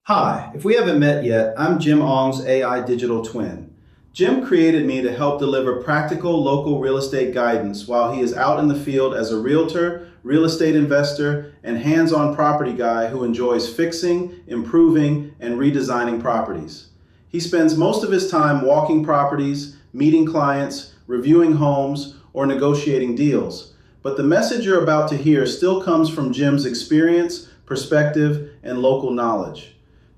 Hi, if we haven't met yet, I'm Jim Ong's AI digital twin. Jim created me to help deliver practical local real estate guidance while he is out in the field as a realtor, real estate investor, and hands-on property guy who enjoys fixing, improving, and redesigning properties. He spends most of his time walking properties, meeting clients, reviewing homes, or negotiating deals. But the message you're about to hear still comes from Jim's experience, perspective, and local knowledge.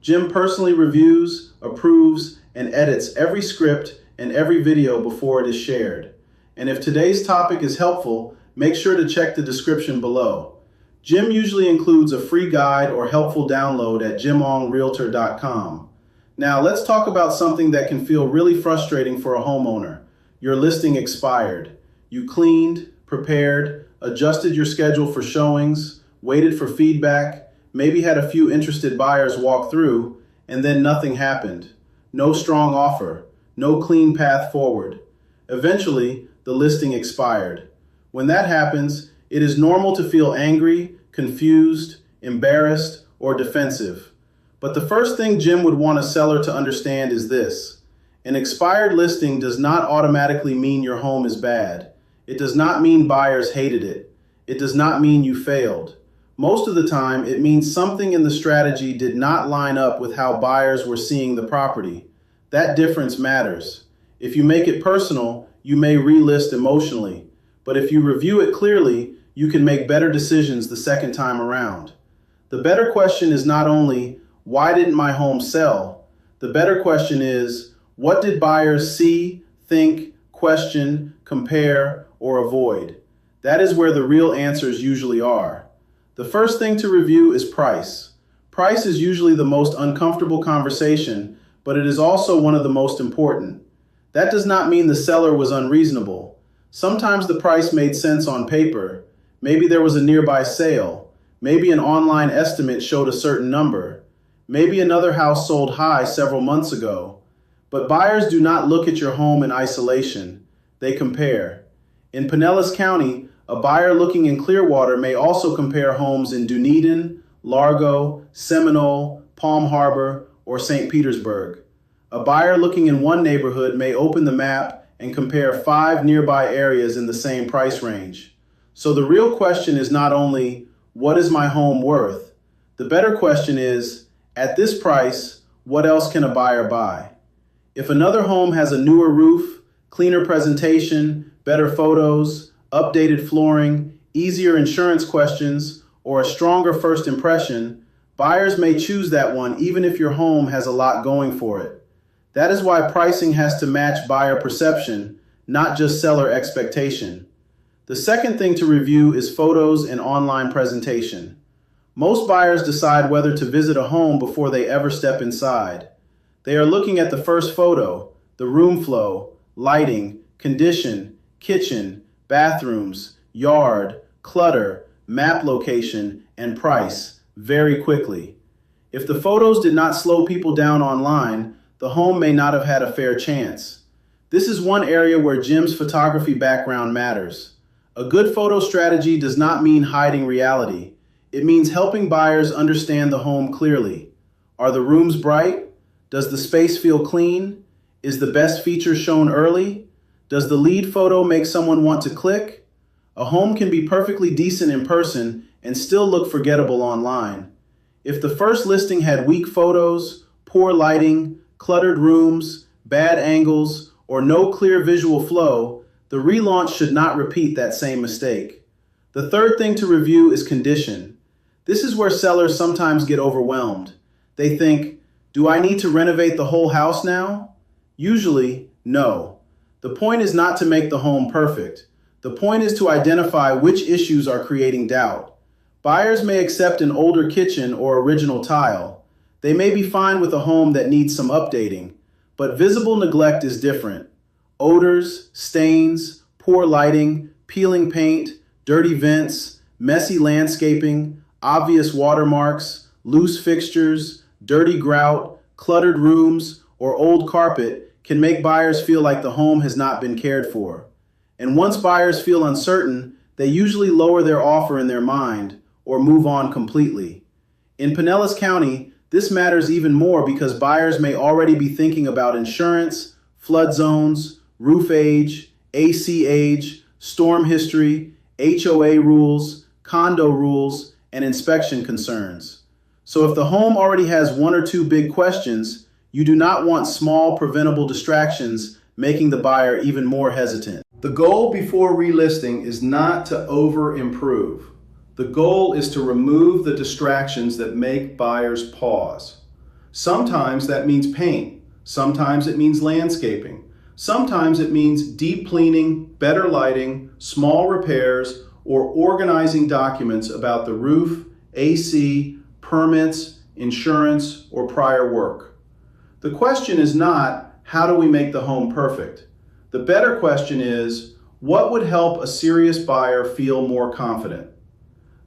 Jim personally reviews, approves, and edits every script and every video before it is shared. And if today's topic is helpful, make sure to check the description below. Jim usually includes a free guide or helpful download at jimongrealtor.com. Now let's talk about something that can feel really frustrating for a homeowner. Your listing expired. You cleaned, prepared, adjusted your schedule for showings, waited for feedback, maybe had a few interested buyers walk through, and then nothing happened. No strong offer, no clean path forward. Eventually, the listing expired. When that happens, it is normal to feel angry, confused, embarrassed, or defensive. But the first thing Jim would want a seller to understand is this. An expired listing does not automatically mean your home is bad. It does not mean buyers hated it. It does not mean you failed. Most of the time, it means something in the strategy did not line up with how buyers were seeing the property. That difference matters. If you make it personal, you may relist emotionally. But if you review it clearly, you can make better decisions the second time around. The better question is not only, why didn't my home sell? The better question is, what did buyers see, think, question, compare, or avoid? That is where the real answers usually are. The first thing to review is price. Price is usually the most uncomfortable conversation, but it is also one of the most important. That does not mean the seller was unreasonable. Sometimes the price made sense on paper. Maybe there was a nearby sale. Maybe an online estimate showed a certain number. Maybe another house sold high several months ago. But buyers do not look at your home in isolation. They compare. In Pinellas County, a buyer looking in Clearwater may also compare homes in Dunedin, Largo, Seminole, Palm Harbor, or St. Petersburg. A buyer looking in one neighborhood may open the map and compare 5 nearby areas in the same price range. So the real question is not only, what is my home worth? The better question is, at this price, what else can a buyer buy? If another home has a newer roof, cleaner presentation, better photos, updated flooring, easier insurance questions, or a stronger first impression, buyers may choose that one even if your home has a lot going for it. That is why pricing has to match buyer perception, not just seller expectation. The second thing to review is photos and online presentation. Most buyers decide whether to visit a home before they ever step inside. They are looking at the first photo, the room flow, lighting, condition, kitchen, bathrooms, yard, clutter, map location, and price very quickly. If the photos did not slow people down online, the home may not have had a fair chance. This is one area where Jim's photography background matters. A good photo strategy does not mean hiding reality. It means helping buyers understand the home clearly. Are the rooms bright? Does the space feel clean? Is the best feature shown early? Does the lead photo make someone want to click? A home can be perfectly decent in person and still look forgettable online. If the first listing had weak photos, poor lighting, cluttered rooms, bad angles, or no clear visual flow, the relaunch should not repeat that same mistake. The third thing to review is condition. This is where sellers sometimes get overwhelmed. They think, do I need to renovate the whole house now? Usually, no. The point is not to make the home perfect. The point is to identify which issues are creating doubt. Buyers may accept an older kitchen or original tile. They may be fine with a home that needs some updating, but visible neglect is different. Odors, stains, poor lighting, peeling paint, dirty vents, messy landscaping, obvious watermarks, loose fixtures, dirty grout, cluttered rooms, or old carpet can make buyers feel like the home has not been cared for. And once buyers feel uncertain, they usually lower their offer in their mind or move on completely. In Pinellas County, This matters even more because buyers may already be thinking about insurance, flood zones, roof age, AC age, storm history, HOA rules, condo rules, and inspection concerns. So if the home already has one or two big questions, you do not want small preventable distractions making the buyer even more hesitant. The goal before relisting is not to over-improve. The goal is to remove the distractions that make buyers pause. Sometimes that means paint. Sometimes it means landscaping. Sometimes it means deep cleaning, better lighting, small repairs, or organizing documents about the roof, AC, permits, insurance, or prior work. The question is not, how do we make the home perfect? The better question is, what would help a serious buyer feel more confident?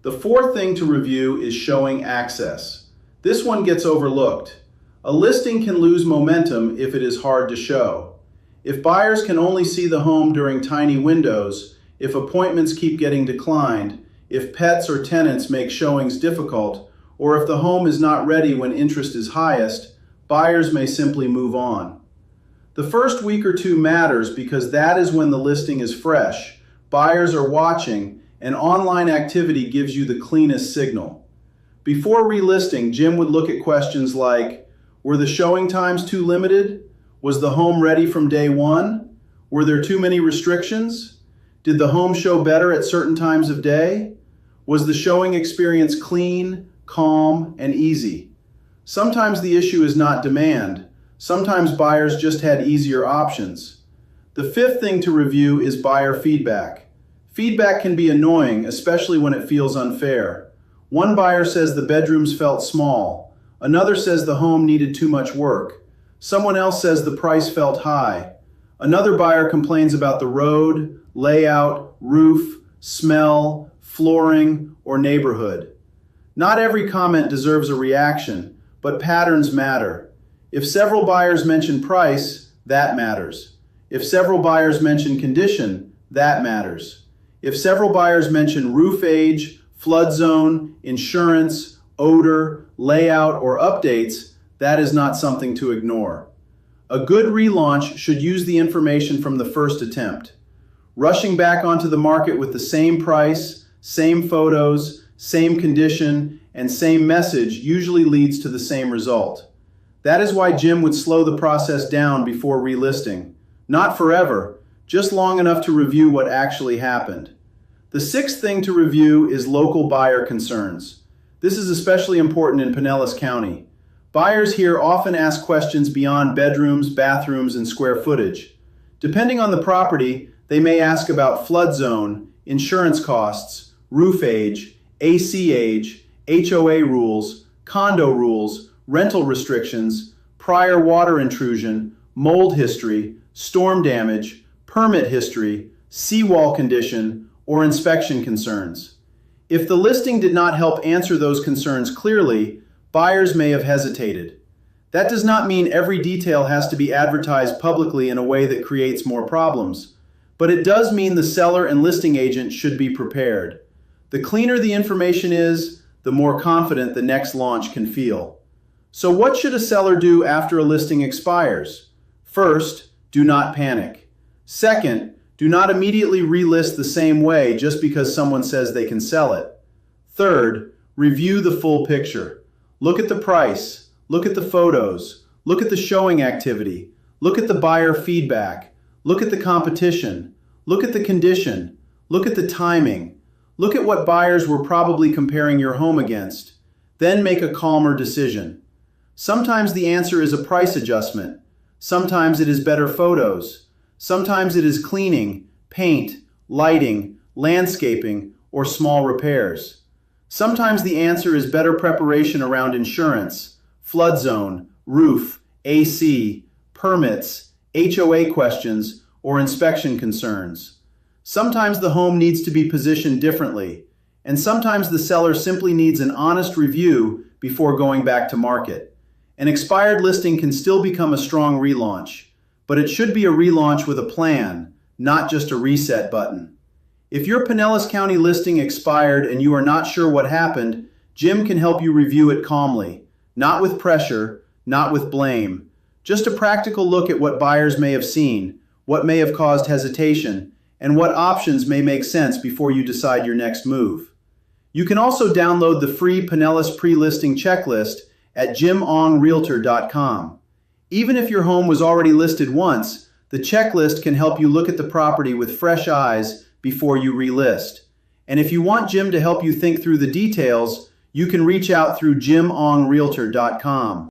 The fourth thing to review is showing access. This one gets overlooked. A listing can lose momentum if it is hard to show. If buyers can only see the home during tiny windows, if appointments keep getting declined, if pets or tenants make showings difficult, or if the home is not ready when interest is highest, buyers may simply move on. The first week or two matters because that is when the listing is fresh, buyers are watching, and online activity gives you the cleanest signal. Before relisting, Jim would look at questions like, were the showing times too limited? Was the home ready from day one? Were there too many restrictions? Did the home show better at certain times of day? Was the showing experience clean, calm, and easy? Sometimes the issue is not demand. Sometimes buyers just had easier options. The fifth thing to review is buyer feedback. Feedback can be annoying, especially when it feels unfair. One buyer says the bedrooms felt small. Another says the home needed too much work. Someone else says the price felt high. Another buyer complains about the road, layout, roof, smell, flooring, or neighborhood. Not every comment deserves a reaction, but patterns matter. If several buyers mention price, that matters. If several buyers mention condition, that matters. If several buyers mention roof age, flood zone, insurance, odor, layout, or updates, that is not something to ignore. A good relaunch should use the information from the first attempt. Rushing back onto the market with the same price, same photos, same condition, and same message usually leads to the same result. That is why Jim would slow the process down before relisting. Not forever, just long enough to review what actually happened. The sixth thing to review is local buyer concerns. This is especially important in Pinellas County. Buyers here often ask questions beyond bedrooms, bathrooms, and square footage. Depending on the property, they may ask about flood zone, insurance costs, roof age, AC age, HOA rules, condo rules, rental restrictions, prior water intrusion, mold history, storm damage, permit history, seawall condition, or inspection concerns. If the listing did not help answer those concerns clearly, buyers may have hesitated. That does not mean every detail has to be advertised publicly in a way that creates more problems, but it does mean the seller and listing agent should be prepared. The cleaner the information is, the more confident the next launch can feel. So what should a seller do after a listing expires? First, do not panic. Second, do not immediately relist the same way just because someone says they can sell it. Third, review the full picture. Look at the price, look at the photos, look at the showing activity, look at the buyer feedback, look at the competition, look at the condition, look at the timing, look at what buyers were probably comparing your home against. Then make a calmer decision. Sometimes the answer is a price adjustment. Sometimes it is better photos. Sometimes it is cleaning, paint, lighting, landscaping, or small repairs. Sometimes the answer is better preparation around insurance, flood zone, roof, AC, permits, HOA questions, or inspection concerns. Sometimes the home needs to be positioned differently, and sometimes the seller simply needs an honest review before going back to market. An expired listing can still become a strong relaunch, but it should be a relaunch with a plan, not just a reset button. If your Pinellas County listing expired and you are not sure what happened, Jim can help you review it calmly, Not with pressure, not with blame. Just a practical look at what buyers may have seen, what may have caused hesitation, and what options may make sense before you decide your next move. You can also download the free Pinellas pre-listing checklist at jimonrealtor.com. Even if your home was already listed once, the checklist can help you look at the property with fresh eyes before you relist. And if you want Jim to help you think through the details, you can reach out through jimonrealtor.com.